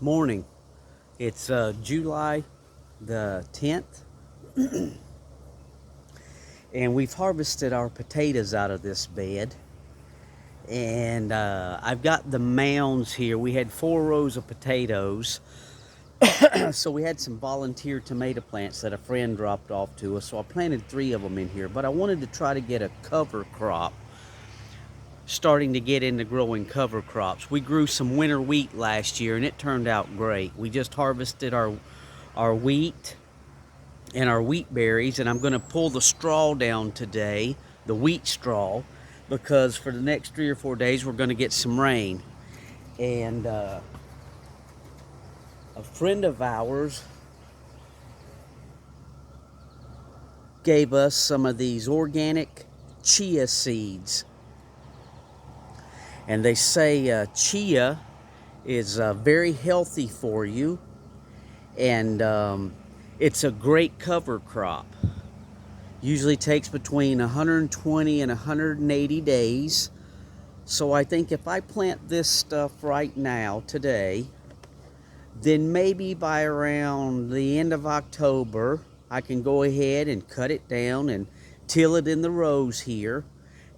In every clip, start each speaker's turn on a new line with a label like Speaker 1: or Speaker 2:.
Speaker 1: Morning. It's July the 10th, and we've harvested our potatoes out of this bed. And I've got the mounds here. We had 4 rows of potatoes, so we had some volunteer tomato plants that a friend dropped off to us. So I planted 3 of them in here, but I wanted to try to get a cover crop, starting to get into growing cover crops. We grew some winter wheat last year and it turned out great. We just harvested our wheat and our wheat berries, and I'm going to pull the straw down today, the wheat straw, because for the next 3 or 4 days we're going to get some rain. And a friend of ours gave us some of these organic chia seeds, and they say chia is very healthy for you, and it's a great cover crop. Usually takes between 120 and 180 days. So I think if I plant this stuff right now, today, then maybe by around the end of October, I can go ahead and cut it down and till it in the rows here.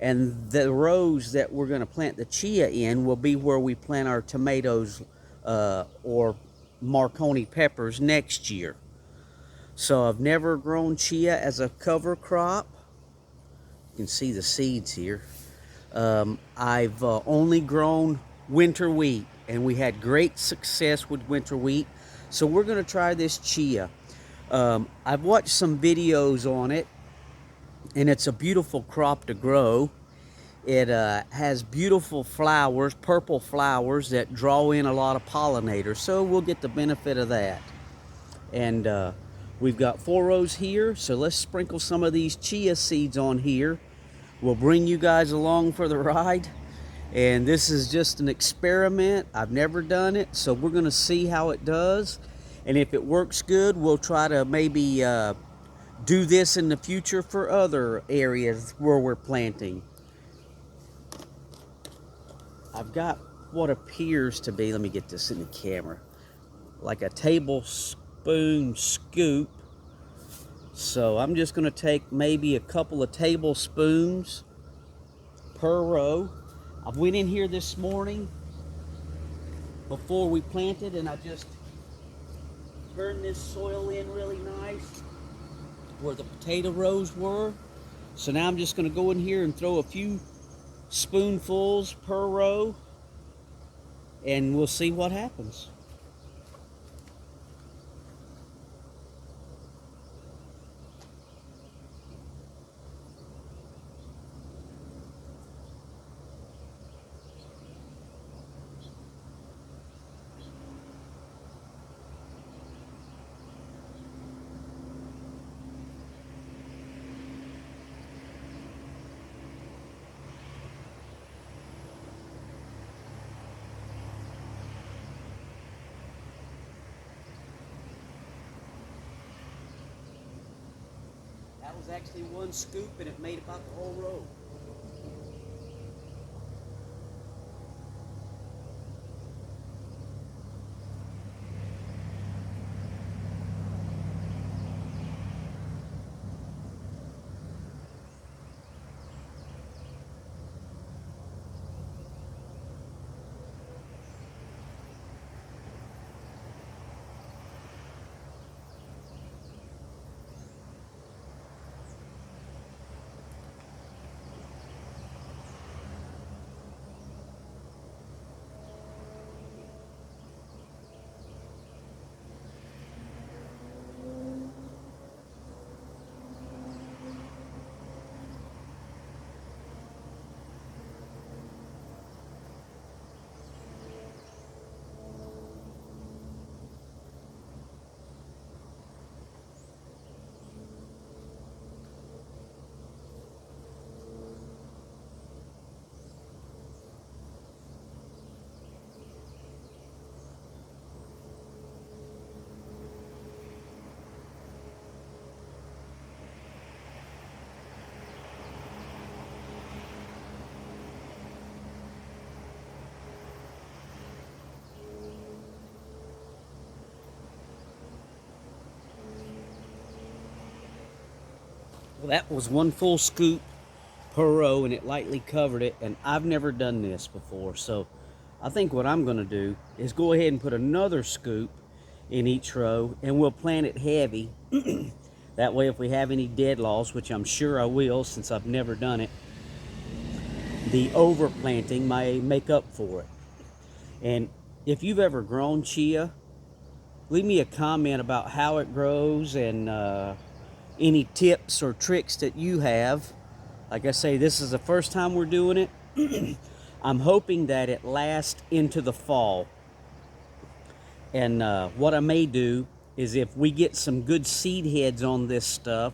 Speaker 1: And the rows that we're going to plant the chia in will be where we plant our tomatoes or Marconi peppers next year. So I've never grown chia as a cover crop. You can see the seeds here. I've only grown winter wheat, and we had great success with winter wheat. So we're going to try this chia. I've watched some videos on it, and it's a beautiful crop to grow. It has beautiful flowers, purple flowers that draw in a lot of pollinators, so we'll get the benefit of that. And we've got 4 rows here, so let's sprinkle some of these chia seeds on here. We'll bring you guys along for the ride. And this is just an experiment. I've never done it, so we're going to see how it does. And if it works good, we'll try to maybe do this in the future for other areas where we're planting. I've got what appears to be, let me get this in the camera, like a tablespoon scoop. So I'm just going to take maybe a couple of tablespoons per row. I went in here this morning before we planted, and I just turned this soil in really nice where the potato rows were. So now I'm just going to go in here and throw a few spoonfuls per row, and we'll see what happens. That was actually one scoop, and it made about the whole row. Well, that was one full scoop per row, and it lightly covered it, and I've never done this before, so I think what I'm going to do is go ahead and put another scoop in each row, and we'll plant it heavy. That way, if we have any dead laws, which I'm sure I will since I've never done it, the overplanting may make up for it. And if you've ever grown chia, leave me a comment about how it grows and any tips or tricks that you have. Like I say, this is the first time we're doing it. I'm hoping that it lasts into the fall. And what I may do is, if we get some good seed heads on this stuff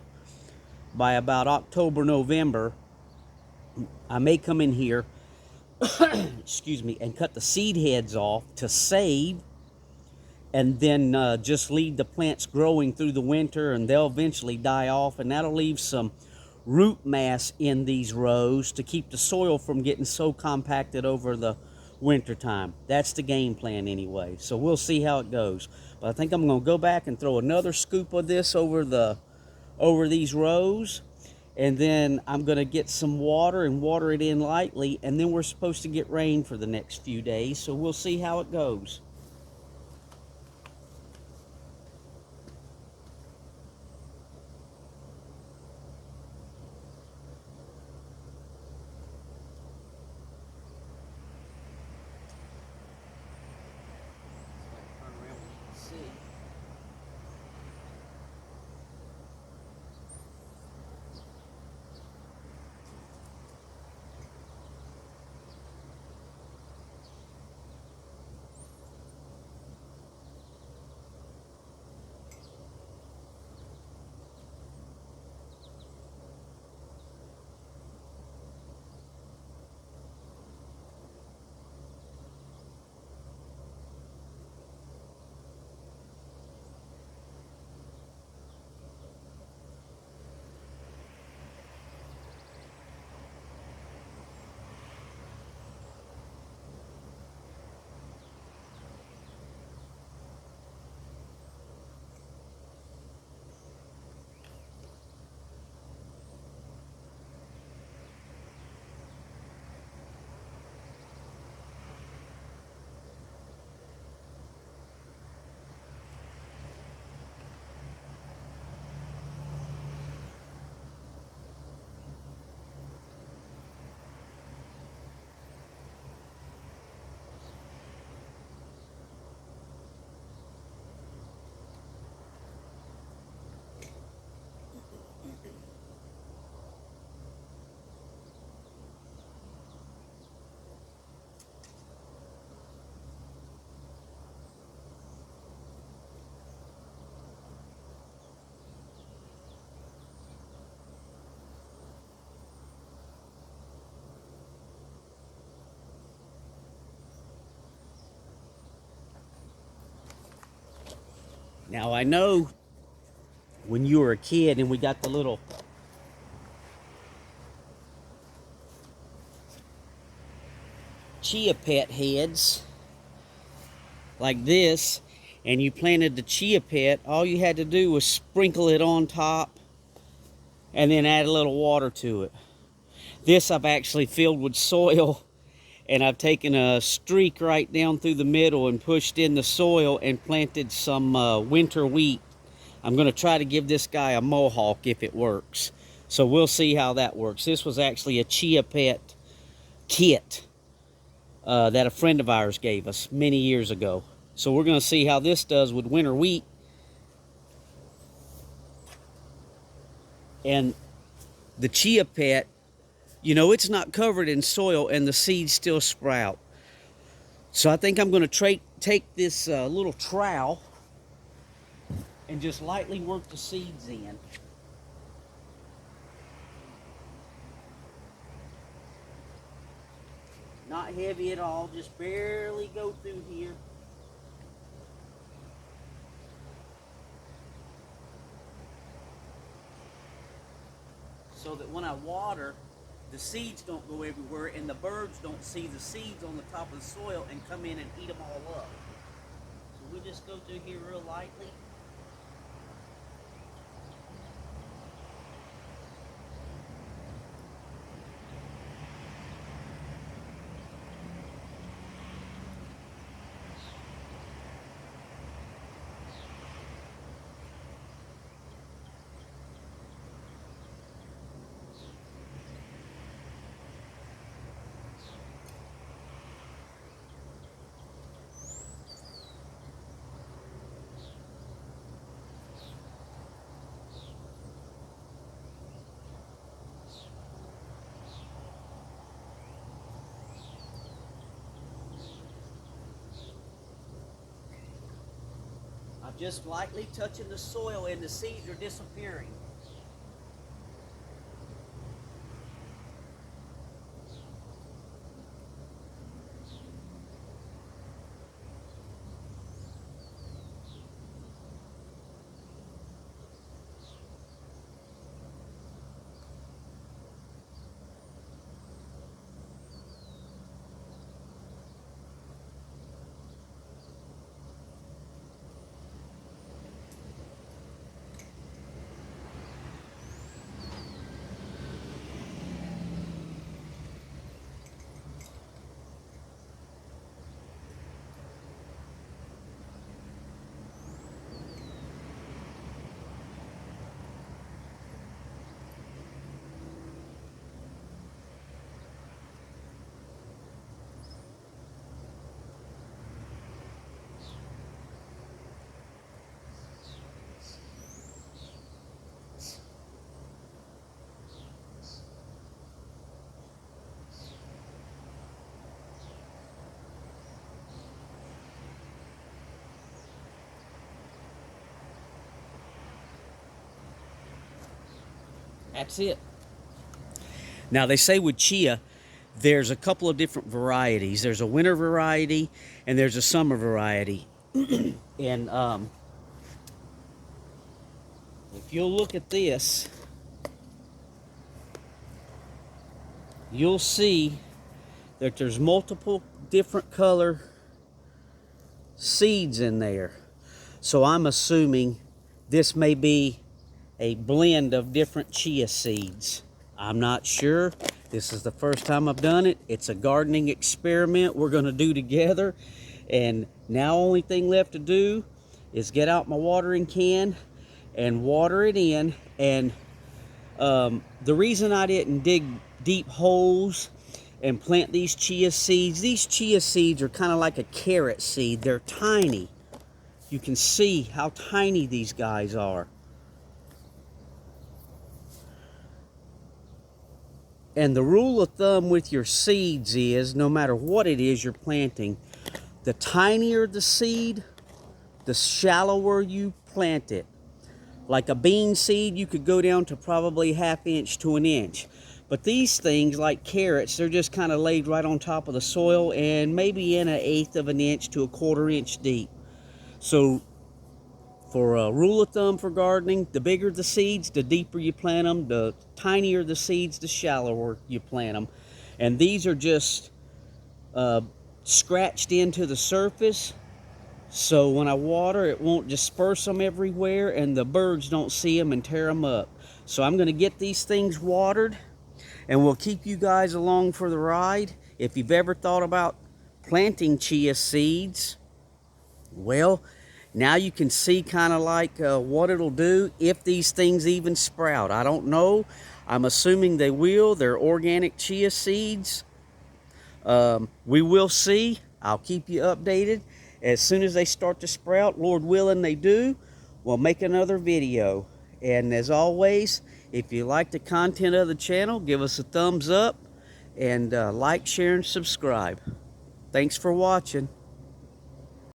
Speaker 1: by about October, November, I may come in here, excuse me, and cut the seed heads off to save, and then just leave the plants growing through the winter, and they'll eventually die off, and that'll leave some root mass in these rows to keep the soil from getting so compacted over the winter time. That's the game plan anyway, so we'll see how it goes. But I think I'm going to go back and throw another scoop of this over these rows, and then I'm going to get some water and water it in lightly, and then we're supposed to get rain for the next few days, so we'll see how it goes. Now, I know when you were a kid and we got the little chia pet heads like this, and you planted the chia pet, all you had to do was sprinkle it on top and then add a little water to it. This I've actually filled with soil, and I've taken a streak right down through the middle and pushed in the soil and planted some winter wheat. I'm going to try to give this guy a mohawk if it works. So we'll see how that works. This was actually a chia pet kit that a friend of ours gave us many years ago. So we're going to see how this does with winter wheat. And the chia pet, you know, it's not covered in soil and the seeds still sprout. So I think I'm going to take this little trowel and just lightly work the seeds in. Not heavy at all, just barely go through here. So that when I water, the seeds don't go everywhere and the birds don't see the seeds on the top of the soil and come in and eat them all up. So we just go through here real lightly. just lightly touching the soil and the seeds are disappearing. That's it. Now they say with chia, there's a couple of different varieties. There's a winter variety and there's a summer variety. And if you'll look at this, you'll see that there's multiple different color seeds in there. So I'm assuming this may be a blend of different chia seeds. I'm not sure. This is the first time I've done it. It's a gardening experiment we're going to do together. And now only thing left to do is get out my watering can and water it in. And the reason I didn't dig deep holes and plant these chia seeds are kind of like a carrot seed. They're tiny. You can see how tiny these guys are. And the rule of thumb with your seeds is, no matter what it is you're planting, the tinier the seed, the shallower you plant it. Like a bean seed, you could go down to probably 1/2 inch to 1 inch. But these things, like carrots, they're just kind of laid right on top of the soil and maybe in 1/8 of an inch to 1/4 inch deep. So for a rule of thumb for gardening, the bigger the seeds, the deeper you plant them. The tinier the seeds, the shallower you plant them. And these are just scratched into the surface. So when I water, it won't disperse them everywhere and the birds don't see them and tear them up. So I'm going to get these things watered and we'll keep you guys along for the ride. If you've ever thought about planting chia seeds, well, now you can see kind of like what it'll do if these things even sprout. I don't know. I'm assuming they will. They're organic chia seeds. We will see. I'll keep you updated. As soon as they start to sprout, Lord willing they do, we'll make another video. And as always, if you like the content of the channel, give us a thumbs up and like, share, and subscribe. Thanks for watching.